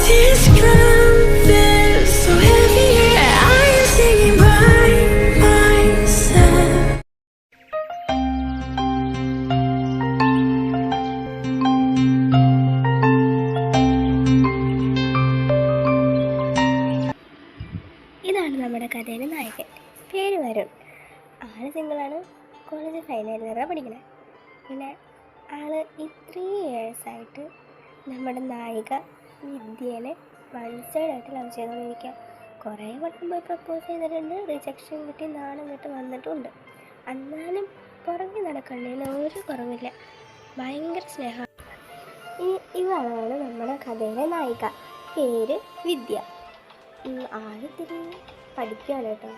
This ground feels so heavy. I'm singing by myself. ഇതാണ് നമ്മുടെ കഥയിലെ നായകൻ. പേര് വരുൺ. ആള് സിംഗിളാണ്. കോളേജ് ഫൈനൽ ഇയറാണ് പഠിക്കണേ. പിന്നെ ആള് ഈ 3 ഇയേഴ്സായിട്ട് നമ്മുടെ നായിക വിദ്യേനെ വൺ സൈഡായിട്ട് ലവ് ചെയ്തുകൊണ്ടിരിക്കുക. കുറേ വട്ടം പോയി പ്രപ്പോസ് ചെയ്തിട്ടുണ്ട്. റിജക്ഷൻ കിട്ടി നാണം കിട്ടി വന്നിട്ടുണ്ട്. എന്നാലും പുറകെ നടക്കുന്നതിന് ഒരു കുറവില്ല. ഭയങ്കര സ്നേഹം. ഇവളാണ് നമ്മുടെ കഥയിലെ നായിക. പേര് വിദ്യ. ആളിത്തിരി പഠിക്കുകയാണ് കേട്ടോ.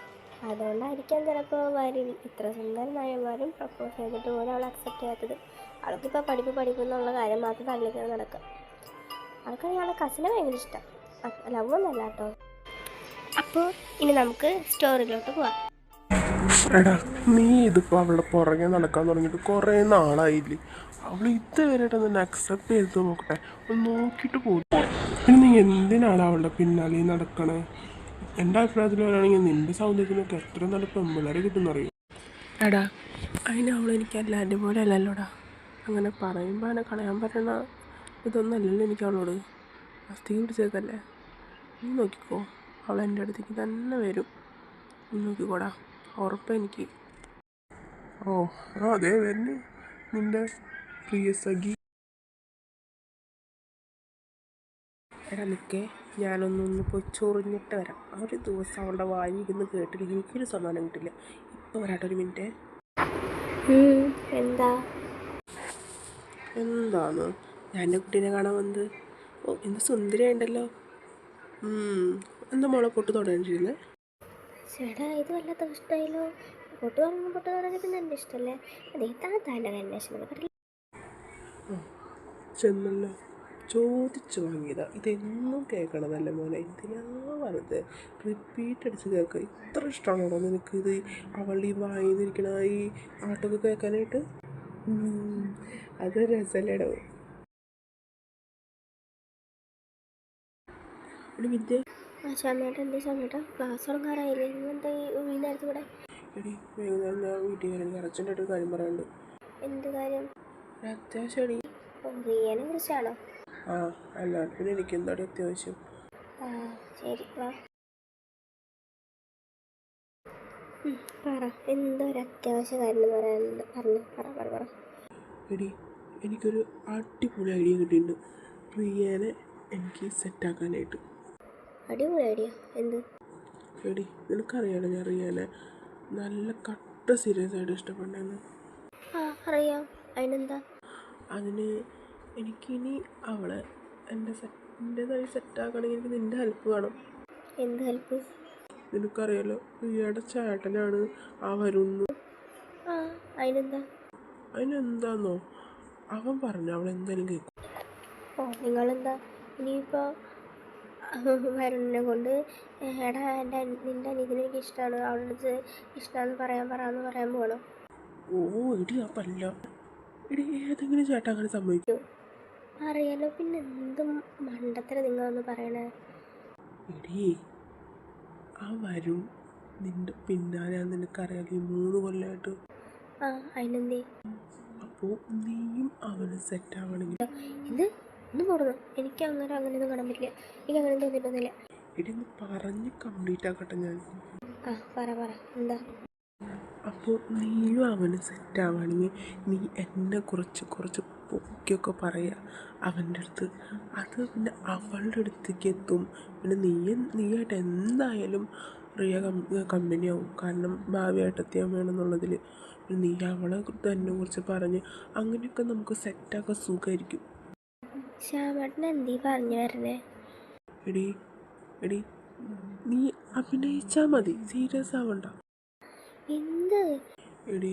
അതുകൊണ്ടായിരിക്കാം ചിലപ്പോൾ വരും ഇത്ര സുന്ദരനായവരും പ്രപ്പോസ് ചെയ്തിട്ട് പോലും അവൾ അക്സെപ്റ്റ് ചെയ്യാത്തത്. അവൾക്കിപ്പോൾ പഠിപ്പ് എന്നുള്ള കാര്യം മാത്രം തള്ളിക്കാൻ നടക്കുക. അവൾക്ക് ഞങ്ങളുടെ കസിനെ ഭയങ്കര ഇഷ്ടം. ലവ് ഒന്നല്ല കേട്ടോ. അപ്പോൾ ഇനി നമുക്ക് സ്റ്റോറിയിലോട്ട് പോവാം. എടാ, നീ ഇതിപ്പോൾ അവളുടെ പുറകെ നടക്കാൻ തുടങ്ങിയിട്ട് കുറേ നാളായില്ലേ? അവൾ ഇതുവരെയായിട്ട് നിന്നെ അക്സെപ്റ്റ് ചെയ്ത് നോക്കട്ടെ, ഒന്ന് നോക്കിയിട്ട് പോകും. പിന്നെ നീ എന്തിനാണ് അവളുടെ പിന്നാലെ നടക്കണേ? എൻ്റെ അഭിപ്രായത്തിൽ വരാണെങ്കിൽ നിൻ്റെ സൗന്ദര്യത്തിനൊക്കെ എത്ര നല്ല പെമ്പിള്ളേരെ കിട്ടുമെന്നറിയും. എടാ, അതിന് അവളെനിക്ക് എല്ലാവരുടെ പോലെ അല്ലല്ലോടാ. അങ്ങനെ പറയുമ്പോൾ അവനെ കളയാൻ പറ്റണ ഇതൊന്നല്ലല്ലോ എനിക്ക് അവളോട്. അസ്ഥി പിടിച്ചേക്കല്ലേ. നീ നോക്കിക്കോ, അവൾ എൻ്റെ അടുത്തേക്ക് തന്നെ വരും. നീ നോക്കിക്കോടാ, ഉറപ്പെനിക്ക്. അതേ വരുന്നു നിൻ്റെ പ്രിയ സഖി. എടാ നിൽക്കേ, ഞാനൊന്നൊന്ന് പോയി ചൊറിഞ്ഞിട്ട് വരാം. ഒരു ദിവസം അവളുടെ വായി ഇരുന്ന് കേട്ടില്ലെങ്കിൽ എനിക്കൊരു സമ്മാനം കിട്ടില്ല. ഇപ്പോൾ വരാട്ടോ, ഒരു മിനിറ്റ്. എന്താന്ന് ഞാൻ എൻ്റെ കുട്ടീനെ കാണാൻ വന്നത്? എന്ത് സുന്ദരിയുണ്ടല്ലോ. എന്താ മോളെ പൊട്ട് തുടങ്ങിയിരുന്നേ? ചേട്ടാ, ഇത് വല്ലാത്ത ഇഷ്ടമായല്ലോ. പൊട്ട് തുടങ്ങി പിന്നെ എൻ്റെ ഇഷ്ടമല്ലേ? അതേ താത്താൻ്റെ അന്വേഷണം പറയില്ല. ചെന്നല്ലോ, ചോദിച്ചു വാങ്ങിയതാ. ഇതെന്നും കേൾക്കണതല്ലേ മോനെ? എന്തിനാ വെറുതെ റിപ്പീറ്റ് അടിച്ച് കേൾക്കുക? ഇത്ര ഇഷ്ടമാണോ നിനക്കിത്? അവളുടെ ഈ വായിന്നിരിക്കണ ഈ ആട്ടൊക്കെ കേൾക്കാനായിട്ട്? അത് രസല്ലേടോ. വിദ്യ, ക്ലാസ് തുടങ്ങാറായില്ലേ? എന്താ ഈ നേരത്തെ കൂടെ? എടി, വൈകുന്നേരം ഞാൻ വീട്ടിൽ വരാൻ അർജൻറ്റായിട്ട് ഒരു കാര്യം പറയാനുണ്ട്. എന്ത് കാര്യം? അത്യാവശ്യം എടി. റിയനെ കുറിച്ചാണോ? അല്ലാണ്ട് പിന്നെ എനിക്ക് എന്താടി അത്യാവശ്യം? ശരി, വാ. പറ, എന്തോ ഒരു അത്യാവശ്യ കാര്യം പറയാനുണ്ട്. പറ. എടി, എനിക്കൊരു അടിപൊളി ഐഡിയ കിട്ടിയിട്ടുണ്ട്. റിയനെ എനിക്ക് സെറ്റാക്കാനായിട്ട്. അടിപൊളി ഐഡിയ? എന്ത്? എടി, നിനക്കറിയാലോ ഞാൻ റിയനെ നല്ല കട്ട സീരിയസ് ആയിട്ട് ഇഷ്ടപ്പെട്ടെന്ന്. അറിയാം. അതിനെന്താ? അതിന് എനിക്കിനി അവളെ എൻ്റെതായി സെറ്റാക്കണമെങ്കിൽ എനിക്ക് നിൻ്റെ ഹെൽപ്പ് വേണം. എന്ത് ഹെൽപ്പ്? നിനക്കറിയാലോ, റിയയുടെ ചേട്ടനാണ് ആ വരുന്നു. അതിനെന്താ? അതിനെന്താന്നോ, അവൻ പറഞ്ഞു അവളെന്തായാലും കേൾക്കും. നിങ്ങളെന്താ ഇനിയിപ്പോൾ വരുണിനെ കൊണ്ട് നിൻ്റെ അനിയത്തിനെ എനിക്ക് ഇഷ്ടമാണ്, അവളുടെ അടുത്ത് ഇഷ്ടമാണെന്ന് പറയാൻ പോകണോ? എടി, അതല്ല എടി, ഏതെങ്കിലും ചേട്ടൻ അങ്ങനെ സമ്മതിക്കും? അറിയാലോ, പിന്നെ എന്തും മണ്ടത്തരം നിങ്ങളൊന്ന് പറയണേ. എടി, ആ വരും നിൻ്റെ പിന്നാലെ നിനക്കറിയാലോ ഈ 3 കൊല്ലമായിട്ട്. അതിനെന്തേ? അപ്പോൾ നീയും അവന് സെറ്റാവണമെങ്കിൽ ഇത് ഒന്ന് തുറന്നു. എനിക്ക് അങ്ങനെയൊന്നും കാണാൻ പറ്റില്ല. എനിക്ക് അങ്ങനെ തോന്നിയിട്ടൊന്നുമില്ല. എടി, ഒന്ന് പറഞ്ഞ് കംപ്ലീറ്റ് ആക്കട്ടെ ഞാൻ. പറ എന്താ? അപ്പോൾ നീയും അവന് സെറ്റാവുകയാണെങ്കിൽ നീ എന്നെ കുറച്ച് പൊക്കിയൊക്കെ പറയുക അവൻ്റെ അടുത്ത്. അത് പിന്നെ അവളുടെ അടുത്തേക്ക് എത്തും. പിന്നെ നീയായിട്ട് എന്തായാലും റിയ കമ്പനിയാവും. കാരണം ഭാവിയായിട്ട് എത്തിയാൻ വേണമെന്നുള്ളതിൽ നീ അവളെ തന്നെ കുറിച്ച് പറഞ്ഞ് അങ്ങനെയൊക്കെ നമുക്ക് സെറ്റാക്കാൻ സുഖമായിരിക്കും. ശ്യാമേട്ടൻ എന്തീ പറഞ്ഞു വരണേ? എടി, നീ അഭിനയിച്ചാൽ മതി, സീരിയസ് ആവണ്ട. എന്ത്? എടി,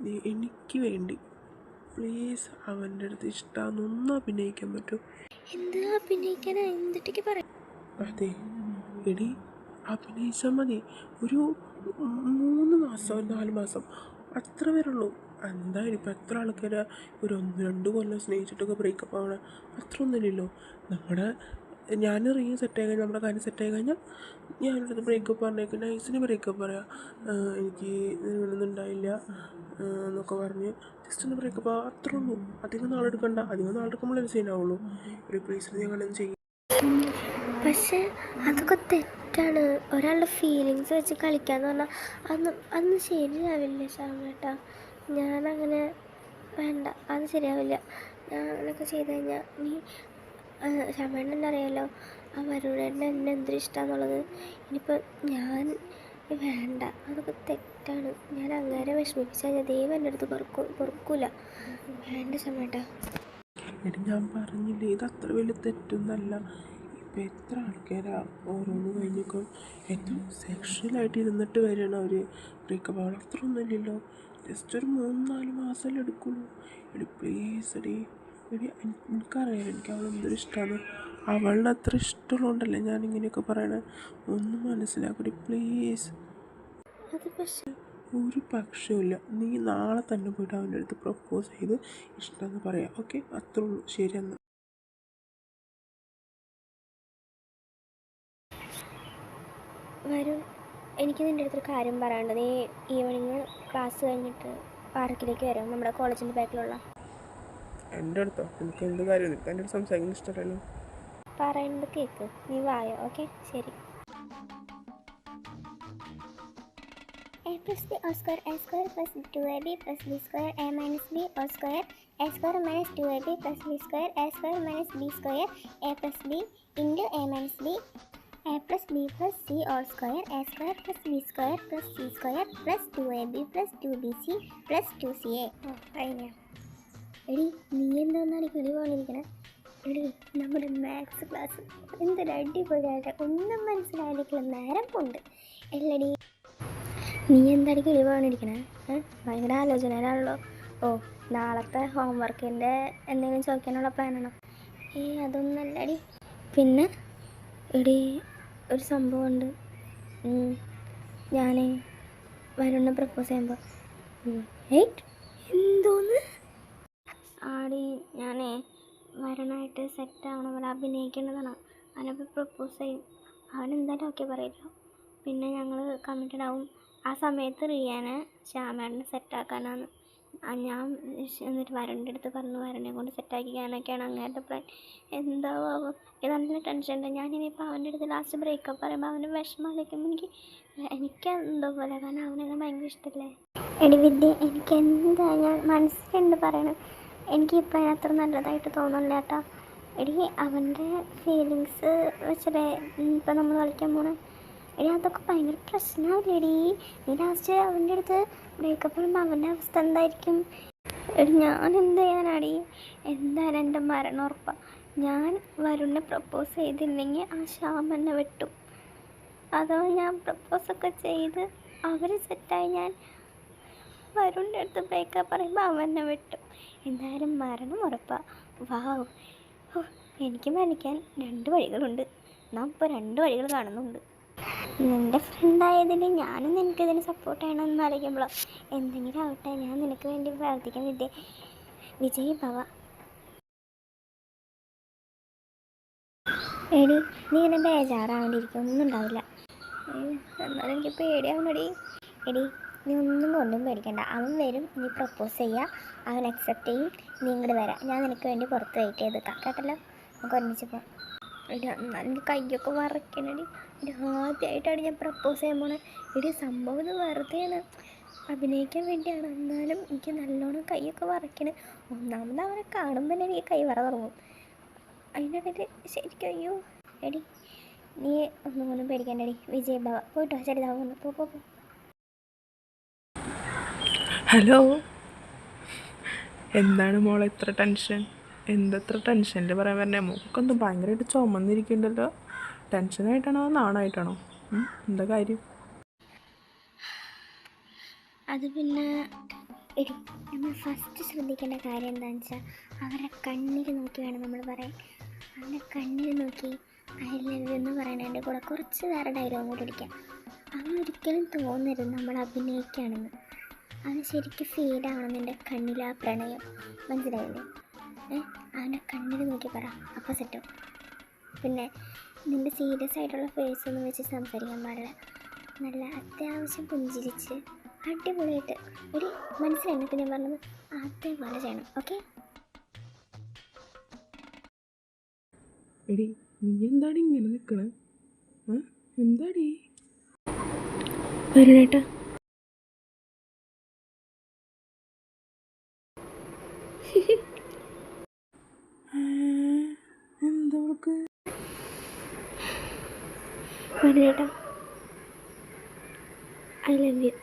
നീ എനിക്ക് വേണ്ടി പ്ലീസ് അവൻ്റെ അടുത്ത് ഇഷ്ടമാണെന്നൊന്നും അഭിനയിക്കാൻ പറ്റും? എന്ത് അഭിനയിക്കാനാ? എന്തിട്ടേക്ക് പറയാം? അതെ എടി, അഭിനയിച്ചാൽ മതി. ഒരു 3 മാസം 4 മാസം അത്ര വരുള്ളൂ. എന്തായാലും ഇപ്പം എത്ര ആൾക്കാർ ഒരു 1-2 കൊല്ലം സ്നേഹിച്ചിട്ടൊക്കെ ബ്രേക്കപ്പ് ആവണേ? അത്ര ഒന്നുമില്ലല്ലോ. നമ്മുടെ ഞാൻ റിയ സെറ്റായി കഴിഞ്ഞാൽ നമ്മുടെ കാര്യം സെറ്റായി കഴിഞ്ഞാൽ ഞാൻ എൻ്റെ അടുത്ത് ബ്രേക്കപ്പ് പറഞ്ഞേക്കും, നൈസിന് ബ്രേക്കപ്പ് പറയാം. എനിക്ക് ഇതിനൊന്നും ഉണ്ടായില്ല എന്നൊക്കെ പറഞ്ഞ് ജസ്റ്റ് ഒന്ന് ബ്രേക്കപ്പ് അത്രേ ഉള്ളൂ. അധികം നാളെടുക്കണ്ട. അധികം നാളെടുക്കുമ്പോഴേ സീനാവുള്ളൂ. ഒരു പ്ലീസ് ഞങ്ങൾ എന്ത് ചെയ്യും? പക്ഷേ അതൊക്കെ തെറ്റാണ്. ഒരാളുടെ ഫീലിങ്സ് വെച്ച് കളിക്കാന്ന് പറഞ്ഞാൽ അന്ന് ശരിയാവില്ല ശ്യാമേട്ടാ. ഞാനങ്ങനെ വേണ്ട, അത് ശരിയാവില്ല. ഞാൻ അങ്ങനെയൊക്കെ ചെയ്ത് കഴിഞ്ഞാൽ നീ ശ്യാമേട്ടൻ തന്നെ അറിയാമല്ലോ ആ വരുണേട്ടന് എന്നെ എന്തൊരു ഇഷ്ടമാണെന്നുള്ളത്. ഇനിയിപ്പോൾ ഞാൻ വേണ്ട, അതൊക്കെ തെറ്റാണ്. ഞാൻ അങ്ങനെ വിഷമിപ്പിച്ചാൽ ഞാൻ ദൈവം എൻ്റെ അടുത്ത് പൊറുക്കൂല. വേണ്ട ശ്യാമേട്ടാ. എടി ഞാൻ പറഞ്ഞില്ലേ, ഇത് അത്ര വലിയ തെറ്റൊന്നല്ല. ഇപ്പം എത്ര ആൾക്കാരാ ഓരോന്ന് കഴിഞ്ഞൊക്കെ എത്ര സെക്ഷലായിട്ട് ഇരുന്നിട്ട് വരികയാണ് അവർ ബ്രേക്കപ്പ് ആവണം. അത്ര ഒന്നുമില്ലല്ലോ, ജസ്റ്റ് ഒരു 3-4 മാസമല്ലേ എടുക്കുള്ളൂ. എടി പ്ലീസ് എടി എനിക്കറിയാം എനിക്ക് അവൾ എന്തൊരു ഇഷ്ടമാണ്. അവളുടെ അത്ര ഇഷ്ടമുള്ളതുകൊണ്ടല്ലേ ഞാൻ ഇങ്ങനെയൊക്കെ പറയണേ. ഒന്ന് മനസ്സിലാക്കടി പ്ലീസ്. അത് പക്ഷേ ഒരു പക്ഷവുമില്ല. നീ നാളെ തന്നെ പോയിട്ട് അവൻ്റെ അടുത്ത് പ്രപ്പോസ് ചെയ്ത് ഇഷ്ടമെന്ന് പറയാം. ഓക്കെ, അത്രേ ഉള്ളൂ. ശരി എന്നാൽ വരും. എനിക്ക് നിൻ്റെ അടുത്തൊരു കാര്യം പറയാനുണ്ട്. നീ ഈവനിങ് ക്ലാസ് കഴിഞ്ഞിട്ട് പാർക്കിലേക്ക് വരും, നമ്മുടെ കോളേജിൻ്റെ ബാക്കിലുള്ള. എൻ്റെ അടുത്തോ? എനിക്ക് എന്ത് കാര്യം? നിനക്ക് എൻ്റെ അടുത്ത് സംസാരിക്കാൻ ഇഷ്ടമല്ലല്ലോ. പറയുന്നത് കേൾക്ക്, നീ വായോ. ഓക്കെ, ശരി. A plus b all square a square plus 2ab plus b square a minus b all square a square minus 2ab plus b square a square minus b square a plus b into a minus b a plus b plus c all square a square plus b square plus c square plus 2ab plus 2bc plus 2ca. കഴിഞ്ഞ എടി നീ എന്താണെന്നാണ് കിളി പോകാനിരിക്കണേ? എടി നമ്മുടെ maths class എന്തൊരു അടിപൊളിയായിട്ട് ഒന്നും മനസ്സിലായിരിക്കില്ല, നേരം കൊണ്ട് എല്ലടി. നീ എന്താടി കിളി പോകാനിരിക്കണേ? ഭയങ്കര ആലോചനയിലാണല്ലോ. ഓ, നാളത്തെ ഹോംവർക്കിൻ്റെ എന്തെങ്കിലും ചോദിക്കാനുള്ള പ്ലാനാണോ? അതൊന്നല്ലടി. പിന്നെ എടി ഒരു സംഭവമുണ്ട്. ഞാൻ വരുണിനെ പ്രപ്പോസ് ചെയ്യുമ്പോൾ എന്തോന്ന് ആടി, ഞാൻ വരണമായിട്ട് സെറ്റാവണ പോലെ അഭിനയിക്കേണ്ടതാണ്. അവനപ്പോൾ പ്രപ്പോസ് ചെയ്യും. അവനെന്തായാലും ഓക്കെ പറയില്ല. പിന്നെ ഞങ്ങൾ കമ്മിറ്റഡ് ആവും. ആ സമയത്ത് റിയാനെ ശ്യാമേട്ടനെ സെറ്റാക്കാനാണ് ഞാൻ. എന്നിട്ട് വരൻ്റെ അടുത്ത് പറഞ്ഞു വരനെ കൊണ്ട് സെറ്റാക്കിക്കാനൊക്കെയാണ് അങ്ങേരുടെ പ്ലാൻ. എന്താവും ഇത് നല്ല ടെൻഷനുണ്ട്. ഞാനിനിയിപ്പോൾ അവൻ്റെ അടുത്ത് ലാസ്റ്റ് ബ്രേക്കപ്പ് പറയുമ്പോൾ അവൻ്റെ വിഷമം ആലോചിക്കുമ്പോൾ എനിക്ക് എന്തോ പോലെ, കാരണം അവനെന്നെ ഭയങ്കര ഇഷ്ടമല്ലേ. എടി വിദ്യ, എനിക്ക് എന്താ ഞാൻ മനസ്സിലുണ്ട് പറയണത്. എനിക്കിപ്പോൾ അത്ര നല്ലതായിട്ട് തോന്നുന്നില്ല കേട്ടോ. എടി അവൻ്റെ ഫീലിങ്സ് വെച്ചിട്ട് ഇപ്പം നമ്മൾ കളിക്കാൻ പോണേ. എടി അതൊക്കെ ഭയങ്കര പ്രശ്നമാവില്ലേടി? നീ ലാസ്റ്റ് അവൻ്റെ അടുത്ത് ബ്രേക്കപ്പ് ചെയ്യുമ്പോൾ അവൻ്റെ അവസ്ഥ എന്തായിരിക്കും? എടി ഞാൻ എന്ത് ചെയ്യാനാടി? എന്തായാലും എൻ്റെ മരണം ഉറപ്പാണ്. ഞാൻ വരുണിനെ പ്രപ്പോസ് ചെയ്തില്ലെങ്കിൽ ആ ശ്യാം എന്നെ വെട്ടും. അതോ ഞാൻ പ്രപ്പോസൊക്കെ ചെയ്ത് അവർ സെറ്റായി ഞാൻ വരുണിൻ്റെ അടുത്ത് ബ്രേക്കപ്പ് പറയുമ്പോൾ അവൻ എന്നെ വെട്ടും. എന്തായാലും മരണം ഉറപ്പാണ്. വാവ്, എനിക്ക് മരിക്കാൻ 2 വഴികളുണ്ട്. നാം ഇപ്പോൾ 2 വഴികൾ കാണുന്നുണ്ട്. നിൻ്റെ ഫ്രണ്ടായതിൽ ഞാനും നിനക്കിതിന് സപ്പോർട്ട് ചെയ്യണമെന്ന് ആലോചിക്കുമ്പോഴോ എന്തെങ്കിലും ആവട്ടെ, ഞാൻ നിനക്ക് വേണ്ടി പ്രാർത്ഥിക്കാൻ വിജയ് ഭവ. എടി നീ എന്നെ ബേജാറാവേണ്ടിയിരിക്കും, ഒന്നും ഉണ്ടാവില്ല. എന്നാലും എനിക്ക് പേടിയാവണടി. എടി നീ ഒന്നും കൊണ്ടും പേടിക്കണ്ട. അവൻ വരും, നീ പ്രപ്പോസ് ചെയ്യുക, അവൻ അക്സെപ്റ്റ് ചെയ്യും, നീ ഇങ്ങോട്ട് വരാം. ഞാൻ നിനക്ക് വേണ്ടി പുറത്ത് വെയിറ്റ് ചെയ്ത് കേട്ടല്ലോ. നമുക്ക് ഒരുമിച്ച് പോകാം. എടി എന്നാലും എനിക്ക് കയ്യൊക്കെ വറക്കണടി. എടി ആദ്യമായിട്ടാണ് ഞാൻ പ്രപ്പോസ് ചെയ്യാൻ പോണേ. എടി സംഭവം ഇത് വെറുതെയാണ്, അഭിനയിക്കാൻ വേണ്ടിയാണ്. എന്നാലും എനിക്ക് നല്ലോണം കൈയൊക്കെ വറക്കണേ. ഒന്നാമത് അവനെ കാണുമ്പോൾ തന്നെ എനിക്ക് കൈ വറ തുടങ്ങും. അതിനിടയിൽ ശരിക്കും അയ്യോ. എടി നീ ഒന്നും പേടിക്കണ്ടടി. വിജയ് ഭവ. പോയിട്ടോ, ശരി വന്നു. പോ. ഹലോ, എന്താണ് മോളെ ഇത്ര ടെൻഷൻ? എന്തത്ര ടെൻഷനിൽ പറയാൻ പറഞ്ഞേ? മൂക്കൊന്ന് ഭയങ്കരമായിട്ട് ചുമന്നിരിക്കുന്നുണ്ടല്ലോ. ടെൻഷനായിട്ടാണോ നാണായിട്ടാണോ? എന്താ കാര്യം? അത് പിന്നെ എടി നമ്മൾ ഫസ്റ്റ് ശ്രദ്ധിക്കേണ്ട കാര്യം എന്താണെന്ന് വെച്ചാൽ അവരുടെ കണ്ണിൽ നോക്കി വേണം നമ്മൾ പറയാൻ. അവൻ്റെ കണ്ണിൽ നോക്കി ഐ ലവ് യു എന്ന് പറയുന്നതിൻ്റെ കൂടെ കുറച്ച് വേറെ ഡയലോഗും കൂടി അടിക്കാം. അവൻ ഒരിക്കലും തോന്നരുത് നമ്മൾ അഭിനയിക്കുകയാണെന്ന്. അവന് ശരിക്കും ഫീലാവണം നിൻ്റെ കണ്ണിൽ ആ പ്രണയം. മനസ്സിലായില്ലേ? അവൻ്റെ കണ്ണിൽ നോക്കി പറ, അപ്പോൾ സെറ്റോ. പിന്നെ നിൻ്റെ സീരിയസ് ആയിട്ടുള്ള ഫേസ് ഒന്നും വെച്ച് സംസാരിക്കാൻ പാടില്ല. നല്ല അത്യാവശ്യം പുഞ്ചിരിച്ച് അടിപൊളിയായിട്ട് ഒരു മനസ്സിലായി പിന്നെ ഞാൻ പറഞ്ഞത് അതേപോലെ ചെയ്യണം. ഓക്കെ? എടി നീ എന്താടി ഇങ്ങനെ നിൽക്കണേ? എന്താടി വരുണേട്ടാ. എന്താ അവൾക്ക്? വരുണേട്ടാ, ഐ ലവ് യു.